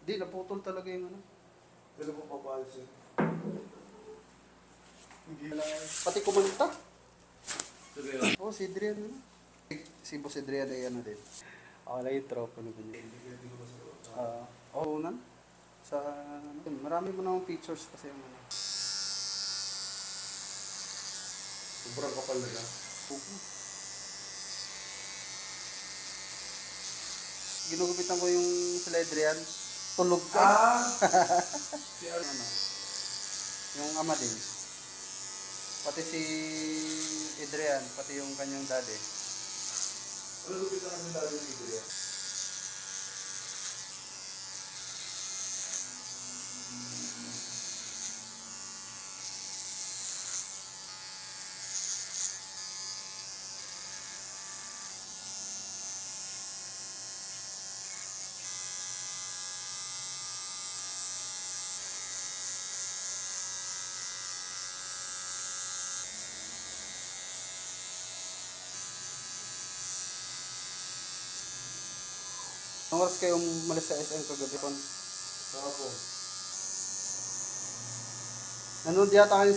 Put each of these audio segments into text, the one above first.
Di, naputol talaga yung ano. Pero mo papaalisin. Hindi na. Pati kumanta. Seryoso. Oo, si Adrian. Ano? Si Boss Adrian ay ano din. Ako lang yung tropa naman yun. Hindi ko masarap. Oo, nan. Sa, ano, marami mo namang pictures kasi yung ano. Sobrang kapal na lang. Ginugupitan ko yung sila Adrian. Tulog ka. Si Ar- Ano, yung ama din. Pati si Adrian, pati yung kanyang daddy. Ano lupit na kami lalo ni Adrian? Anong oras kayo umalis sa SM kagabi? Saka po. Nanood yata kayo.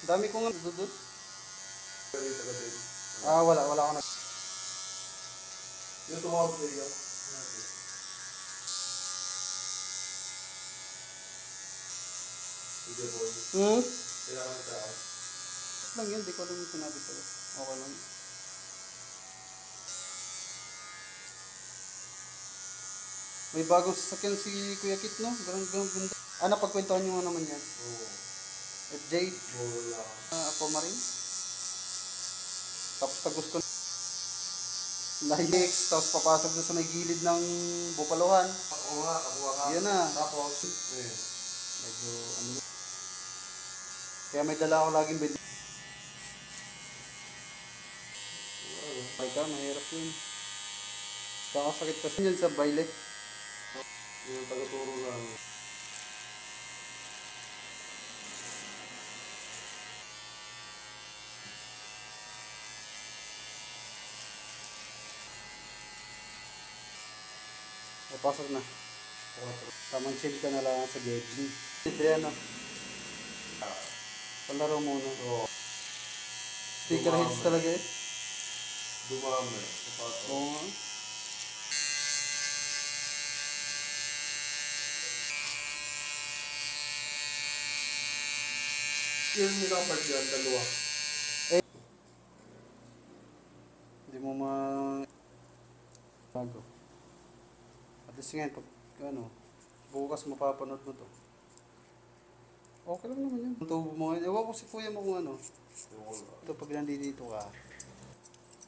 Dami ko nga dudod. Pero yung taga din. Wala ako na. Yung tumawag sa iyo. Hindi boy. Kailangan sa ako. Lang yun, di ko alam yung sinabi ko. Okay lang. May bagong sasakyan si Kuya Kit, no? Ganun ganda. Napagkwentuhan nyo naman yan. Oo. FJ, Wala. ako marin. Tapos tagus ko Linux, tapos papasok na sa may gilid ng Bupaluhan. Ako nga, kakuha ka. Yan na. Tapos, Medyo ano. Kaya may dala ako laging bed. Ay ka, mahirap yun. Kakasakit kasi yun sa baile. yung taga-turo namin. Papasok na. Tamang chill ka na lang sa Gedli. Adriano. Palaro muna. Oo. Sticker hits talaga eh. Dumami. Sapato. Oo nga. Yung nilapag yan, dalawa. Hindi mo bago. At least ngayon, pag bukas mapapanood mo to. Okay lang naman yun. Ang tubo mo ngayon. Ewan ko si kuya mo kung ano. Ito pag nandito ka.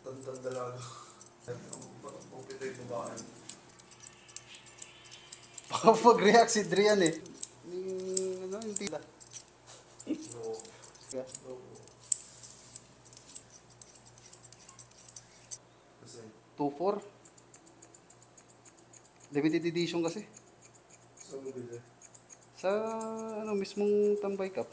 Tantan dalaga. Ang pito'y tumaan. Baka pag-react si Drian eh. Yung tila. Oo. Yeah. Oo. Kasi, 2-4. Limited edition kasi. saan mo bili? Sa mismong Tambay Cup.